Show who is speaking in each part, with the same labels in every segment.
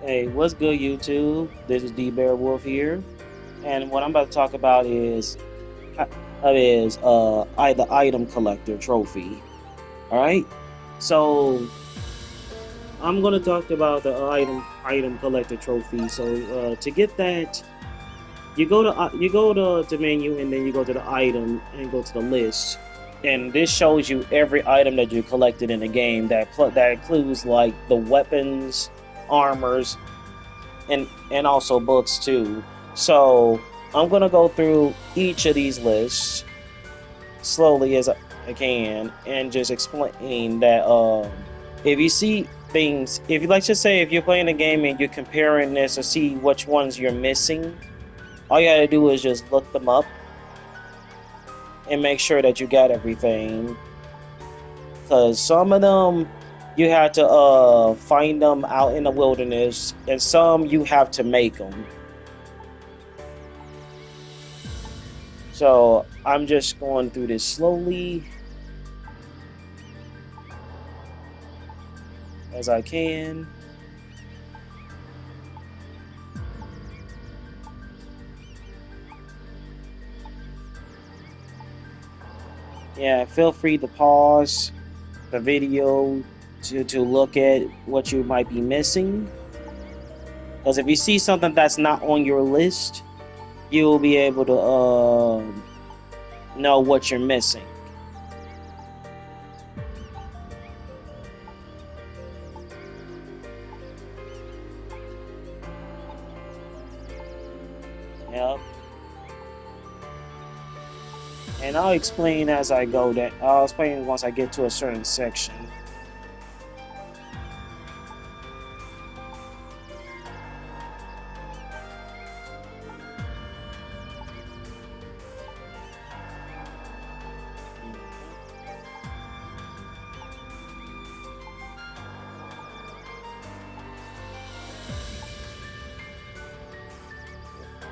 Speaker 1: Hey, what's good, YouTube? This is D Bear Wolf here, and what I'm about to talk about is the item collector trophy. All right, so I'm gonna talk about the item collector trophy. So to get that, you go to menu and then you go to the item and go to the list, and this shows you every item that you collected in the game. That includes like the weapons, armors, and also books too. So I'm gonna go through each of these lists slowly as I can and just explain that if you see things, if you like to say if you're playing a game and you're comparing this to see which ones you're missing, all you gotta do is just look them up and make sure that you got everything. Cause some of them you have to find them out in the wilderness, and some you have to make them. So I'm just going through this slowly as I can. Yeah, feel free to pause the video to look at what you might be missing. Because if you see something that's not on your list, you'll be able to know what you're missing. Yep. And I'll explain as I go. That I'll explain once I get to a certain section.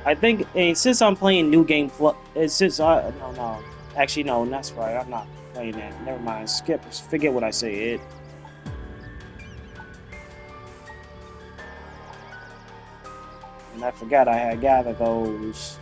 Speaker 1: I think since I'm playing New Game Plus, since I no, actually no, that's right. I'm not playing that. Never mind. Skip. Forget what I said. And I forgot I had gathered those.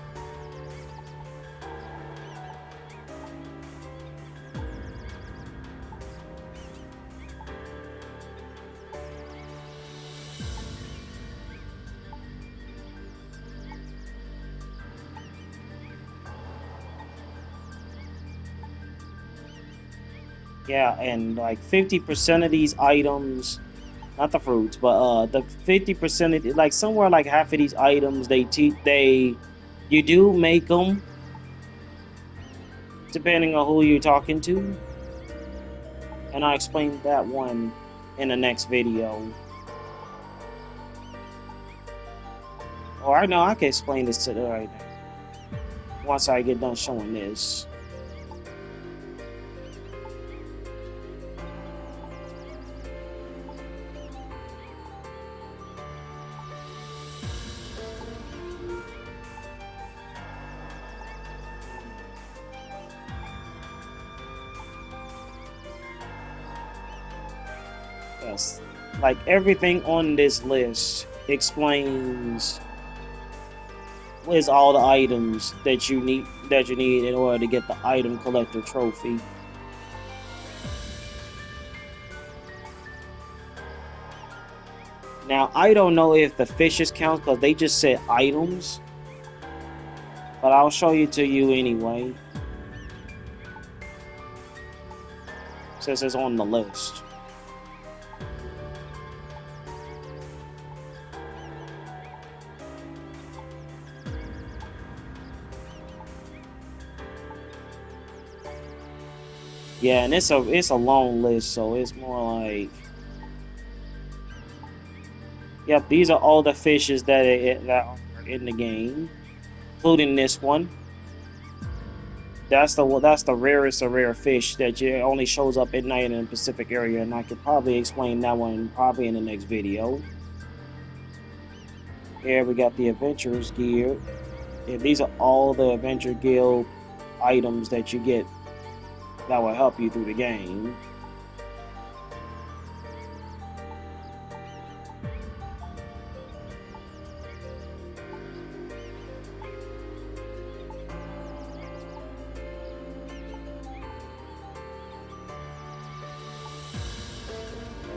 Speaker 1: Yeah, and like 50% of these items, not the fruits, but the 50% of like somewhere like half of these items, you do make them depending on who you're talking to, and I'll explain that one in the next video. Or I know I can explain this to the right now once I get done showing this. Yes, like everything on this list explains what is all the items that you need in order to get the item collector trophy. Now I don't know if the fishes count because they just said items, but I'll show you to you anyway since it's on the list. Yeah, and it's a long list, so it's more like, yep, these are all the fishes that are in the game, including this one. That's the rarest of rare fish that only shows up at night in the Pacific area, and I could probably explain that one probably in the next video. Here we got the Adventurers gear. And these are all the Adventure Guild items that you get that will help you through the game.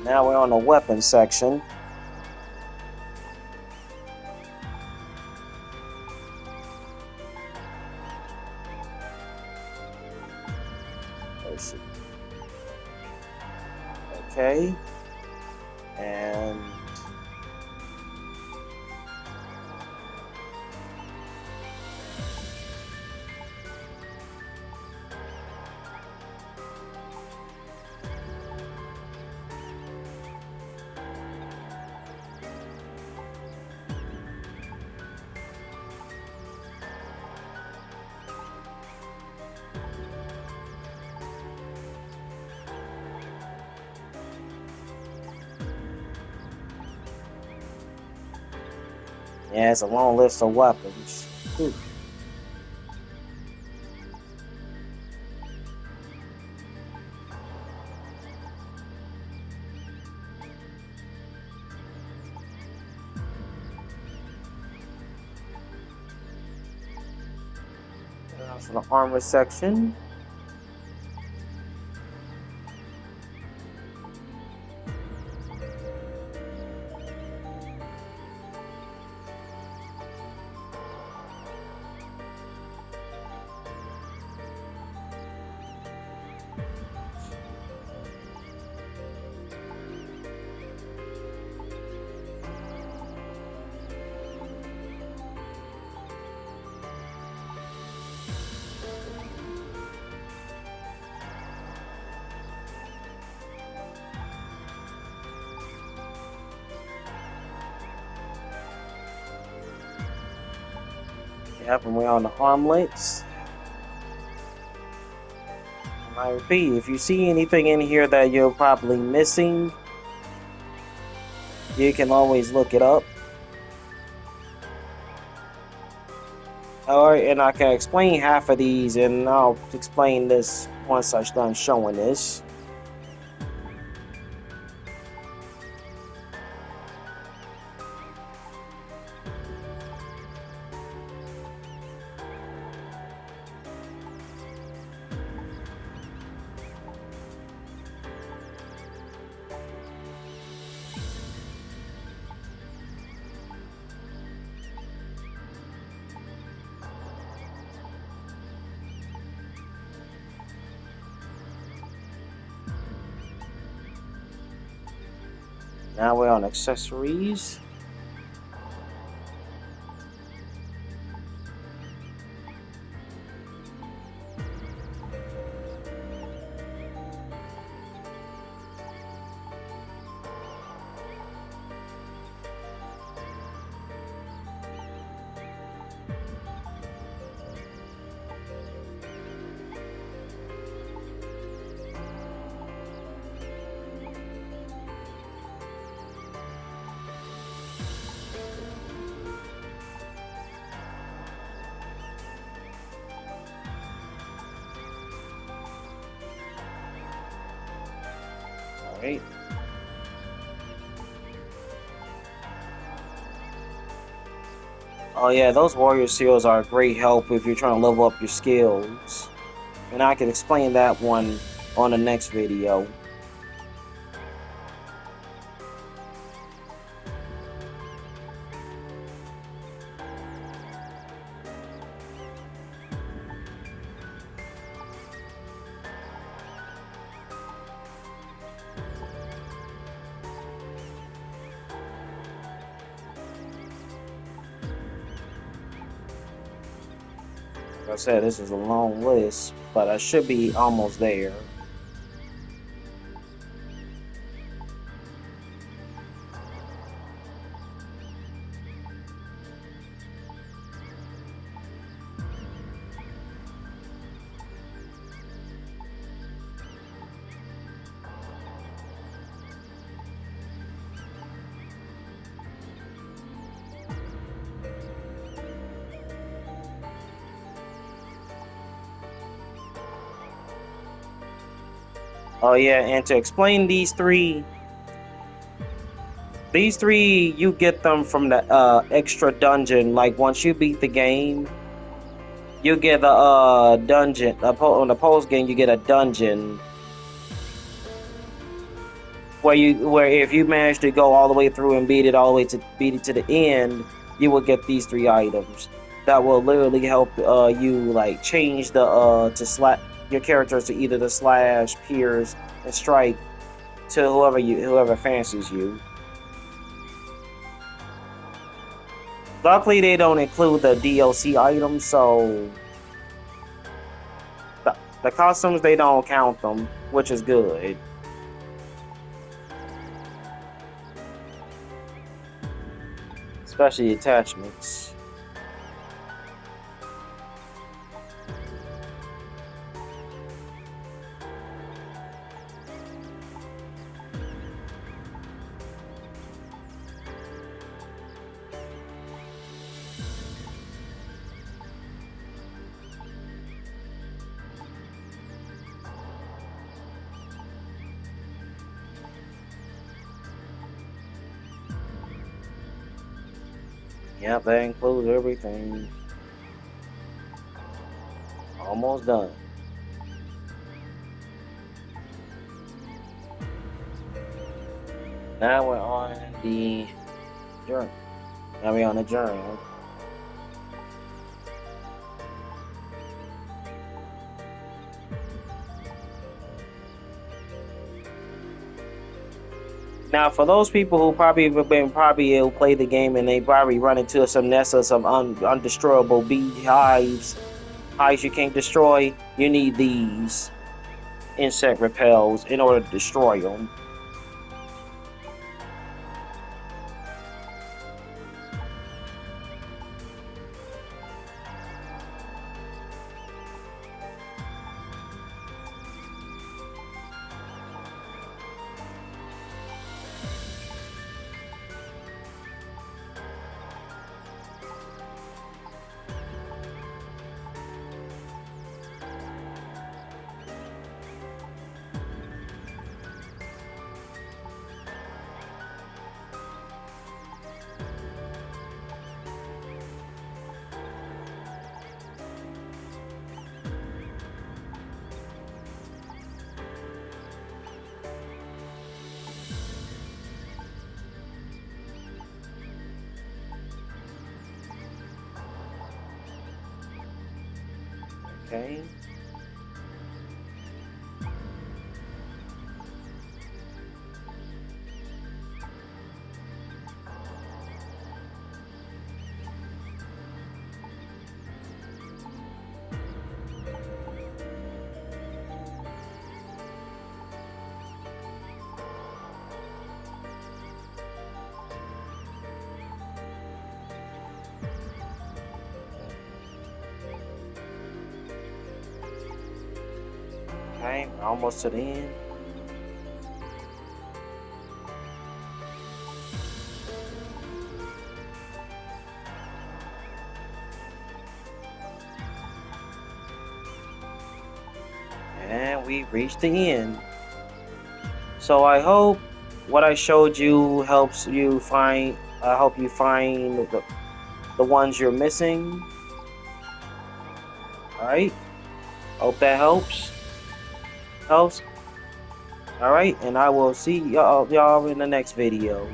Speaker 1: Now we're on the weapons section. Let's see. Okay. And yeah, it's a long list of weapons. Whew. Now for the armor section. Yep, and we're on the armlets. And I repeat, if you see anything in here that you're probably missing, you can always look it up. Alright, and I can explain half of these, and I'll explain this once I'm done showing this. Now we're on accessories. Alright. Oh yeah, those warrior seals are a great help if you're trying to level up your skills. And I can explain that one on the next video. Like I said, this is a long list, but I should be almost there. Oh yeah, and to explain these three, you get them from the extra dungeon. Like once you beat the game, you get a dungeon. On the post game, you get a dungeon where if you manage to go all the way through and beat it to the end, you will get these 3 items that will literally help you like change the your characters to either the slash, pierce, and strike to whoever fancies you. Luckily, they don't include the DLC items, so the costumes they don't count them, which is good. Especially attachments. Yep, that includes everything. Almost done. Now we're on the journey. Now we're on the journey. Now, for those people who probably will play the game and they probably run into some nests of some undestroyable beehives, hives you can't destroy, you need these insect repels in order to destroy them. Okay. Okay, almost to the end. And we reached the end. So I hope what I showed you helps you find. I hope you find the ones you're missing. All right. Hope that helps. Helps. All right, and I will see y'all in the next video.